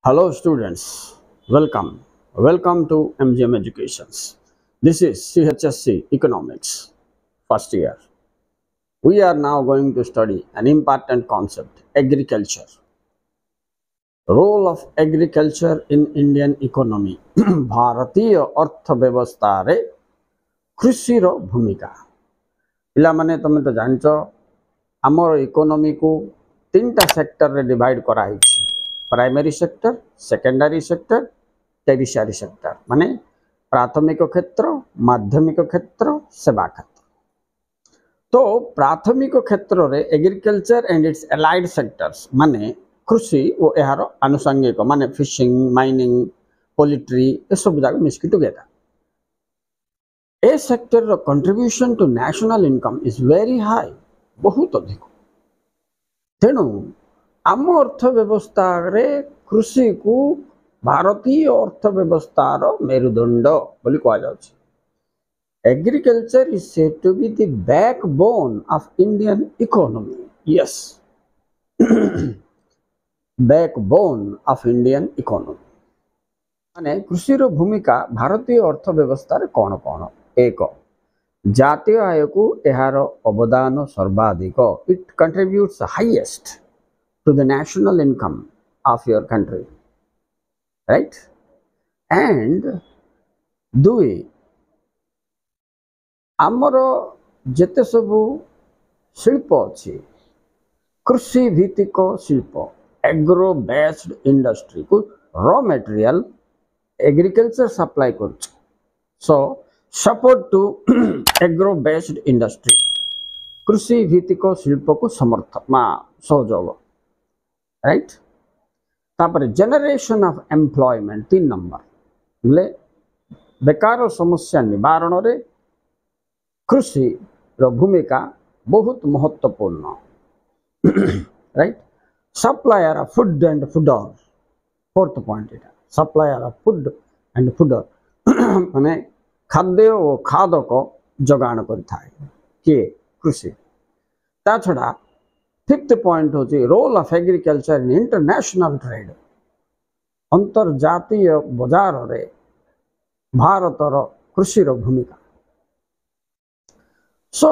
Hello students, welcome to MGM Educations. This is CHSC Economics first year. We are now going to study an important concept, agriculture. Role of agriculture in Indian economy. भारतीय अर्थव्यवस्था रे कृषि रो भूमिका. पिला माने तमे तो जानचो हमर इकोनॉमी को तीनटा सेक्टर रे डिवाइड करा हिछि. Primary sector, secondary sector, tertiary sector माने प्राथमिक क्षेत्र, माध्यमिक क्षेत्र, सेवा क्षेत्र. तो प्राथमिक क्षेत्र रे agriculture and it's allied sectors माने कृषि और यार आनुषंगिक माने फिशिंग, माइनिंग, पोल्ट्री ए सब जाक मिस्की टुगेदर. ए सेक्टर रो contribution to national income is very high, बहुत अधिक. तेणु आम अर्थव्यवस्था रे कृषि को भारतीय अर्थव्यवस्थार मेरुदंड बोली कहा जाउछि. Agriculture is said to be the backbone of Indian economy. Yes, backbone of Indian economy माने कृषि रो भूमिका भारतीय अर्थव्यवस्था रे कोन कोन. एक, जातीय आय को एहार अवदान सर्वाधिक. It contributes highest to the national income of your country, right? And दुई, आमर जेते सबु शिल्प अच्छी कृषि भित्तिक शिल्प, एग्रो बेस्ड इंडस्ट्री को रॉ मटेरियल एग्रीकल्चर सप्लाई कर. So support to agro based industry, कृषि भित्तिक शिल्प को समर्थ सहयोग, राइट. तापर जनरेशन ऑफ एम्प्लॉयमेंट. 3 नंबर बोले बेकार समस्या निवारण रे कृषि रो भूमिका बहुत महत्वपूर्ण, right. Supplier of food and fodder. Fourth point एटा, supplier of food and fodder माने खाद्य और खादक जोगाण करथाय के कृषि. ता छडा फिफ्थ पॉइंट होची role of agriculture in international trade. अंतर्जातीय बाजार रे भारतर कृषि रो भूमिका. So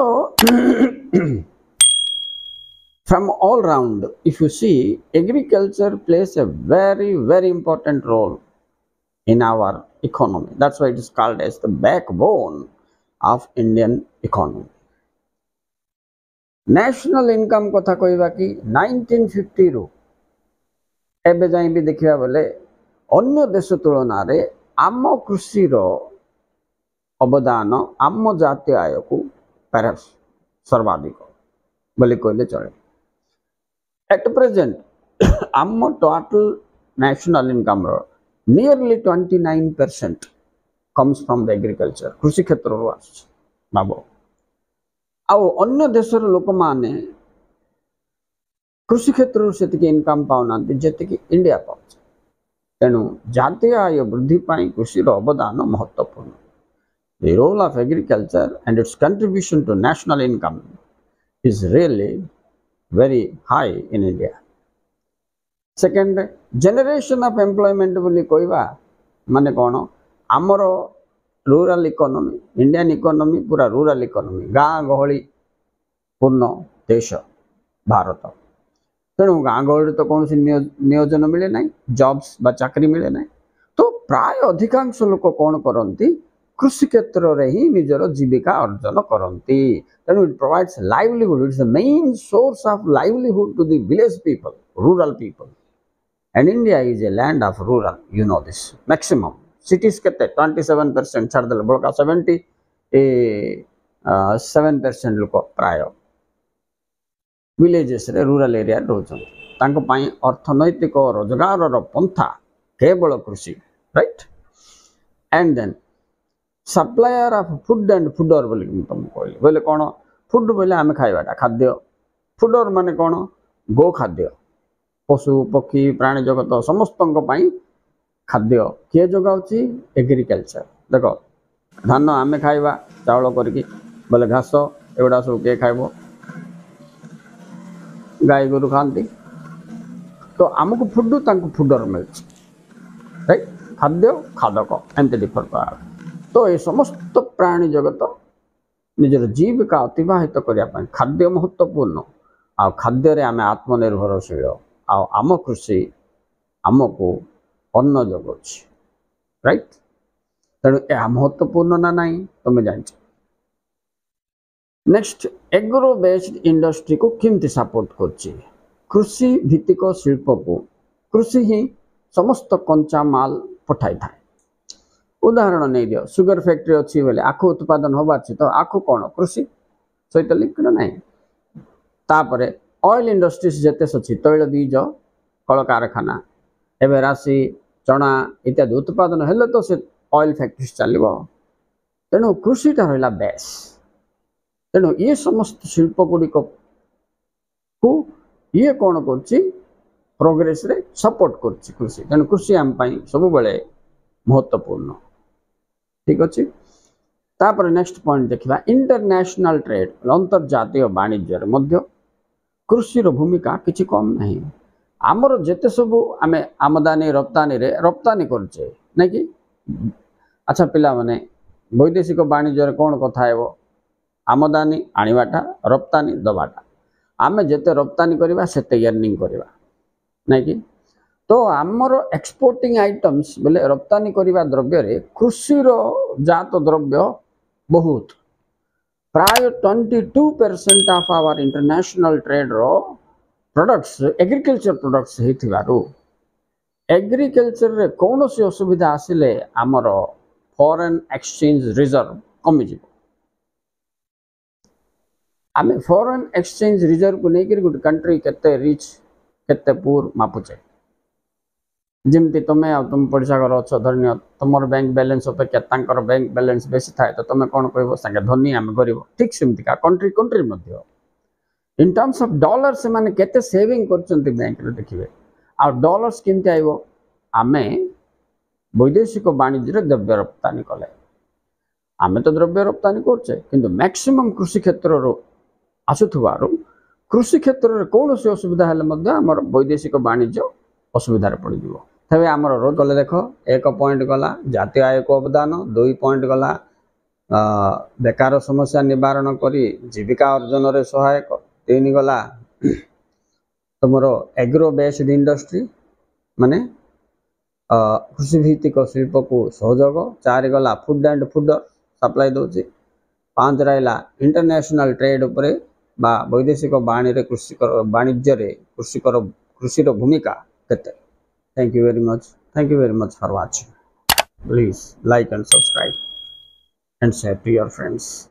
from all round if you see, agriculture plays a very important role in our economy. That's why it is called as the backbone of Indian economy. National income कथा कहवा कि 1950 रु एबे जाई भी देखिया बोले अन्य देश तुलना रे आम कृषि रो अवदान आम जातीय आय को परस सर्वाधिक बोले कहले चले. एट प्रेजेंट आम टोटल नेशनल इनकम रो nearly 29% comes from the agriculture. कृषि क्षेत्र रो आछ बाबो. आउ अन्य देशर लोक माने कृषि क्षेत्र से इनकम पाऊना जी इंडिया पाँच. तेणु जातीय आय वृद्धि पाई कृषि अवदान महत्वपूर्ण. The role of agriculture and its contribution to national income is really very high in India. Second, generation of employment बोली कहवा माने कौन, आमर रूराल इकोनॉमी, इंडियन इकोनॉमी पूरा रूराल इकोनॉमी, गाँ गहली पूर्ण देश भारत. तेणु गाँ गहली तो कौन नियोजन मिले ना, जॉब्स बा चाकरी मिले ना. तो प्राय अधिकांश लोक कौन करती कृषि क्षेत्र रे ही निजर जीविका अर्जन करती. तेणु it provides livelihood. It's the main source of livelihood to the village people, rural people. And India is a land of rural, you know this. Maximum cities के 27% छाड़ दे बड़का 77% लोक प्राय विलेजेस रे रूरल एरिया रोचन. अर्थनैतिक रोजगार पंथा केवल कृषि, right. And then supplier of food and fodder बोली तुम कहली बोले कौन, फूड बोले आम खाइबाटा खाद्य, फूडर माने कौन, गो खाद्य, पशु पक्षी प्राणी जगत समस्त खाद्य किए जोगाऊँगी, एग्रीकल्चर. देख धान आमे खाइबा चाउल करके बोले घास एगुड़ा सब किए खाइब, गाई गोरु खाती. तो आमको फुड फुडर मिल राइट खाद्य खादक एमती डिफर कर तो ये समस्त प्राणी जगत निजर जीविका अतिवाहित करने खाद्य महत्वपूर्ण आ खाद्य आम आत्मनिर्भरशील आम कृषि आमको अन्न जगाऊँ राइट तेणु यह महत्वपूर्ण ना ना तुम्हें जान नेक्स्ट एग्रो बेस्ड इंडस्ट्री को केमती सपोर्ट कर कृषि भित्तिक शिल्प को कृषि ही समस्त कंचा माल पठाई था उदाहरण नहीं दियो सुगर फैक्ट्री अच्छी बोले आखु उत्पादन होबार तो आखु कौन कृषि सहित लिंक्ड ना तापरे ऑयल इंडस्ट्रीज जेते अच्छी तैल बीज कल कारखाना एवं राशि चना इत्यादि उत्पादन हेले तो से ऑयल फैक्ट्री चलो तेणु कृषिटा रहा बेस तेणु ये समस्त शिल्प गुड़िक को ये कौन कर प्रोग्रेस रे सपोर्ट कर कृषि तेणु कृषि आम सब बड़े महत्वपूर्ण ठीक अच्छे तापर नेक्स्ट पॉइंट देखा इंटरनेशनल ट्रेड अंतर्जातीय वाणिज्य मध्य कृषिर भूमिका किसी कम नहीं आमर जेते सब आम आमदानी रप्तानी करचे ना कि अच्छा पिला माने वैदेशिक वाणिज्य कौन कथा है आमदानी आनिबाटा रप्तानी दबाटा आम जेते रप्तानी करवा सेते अर्निंग करवा ना कि तो आमर एक्सपोर्टिंग आइटम्स बोले रप्तानी करवा द्रव्य रे कृषिर जात द्रव्य बहुत प्राय 22% ऑफ आवर इंटरनेशनल ट्रेड रो प्रोडक्ट्स एग्रीकल्चर प्रोडक्ट्स हेतिबारु एग्रीकल्चर रे कौन सी असुविधा आसिले आमर फॉरेन एक्सचेंज रिजर्व कमी जीवो आम फॉरेन एक्सचेंज रिजर्व को लेकर गोटे कंट्री केते रिच केते पुअर मापुचे जमती तुम्हें तुम पड़ोसा घर अच्छ धन्य तुम बैंक बैलेंस अपेक्षा तांकर बैंक बैलेंस बेसी थाए तो तुम कौन कह सागे धनी आम गरीब ठीक सेमती country country Madhya in terms of dollar से माने केते सेविंग करचंती बैंक रे देखिबे आ डॉलर्स केमती आइबो आमे वैदेशिक वाणिज्य द्रव्य रप्तानी कले आमे तो द्रव्य रप्तानी करछे किंतु मैक्सिमम कृषि क्षेत्र रो आसुथबारु कृषि क्षेत्र रे कौन सी असुविधा हेले मध्य हमर वैदेशिक वाणिज्य असुविधा रे पड़ जिवो तबे आमर रोज गले देख एक पॉइंट गला जातीय आय को अवदान 2 पॉइंट गला बेकार समस्या निवारण करी जीविका अर्जन रे सहायक 3 गला तुमरो एग्रो बेस्ड इंडस्ट्री माने कृषि भित्तिक शिल्प को सहयोग 4 गला फूड एंड फूडर सप्लाई दोची 5 रहा इंटरनेशनल ट्रेड उपरे बा वैदेशिक वाणिज्य रे कृषिर भूमिका केते thank you very much for watching please like and subscribe and share to your friends.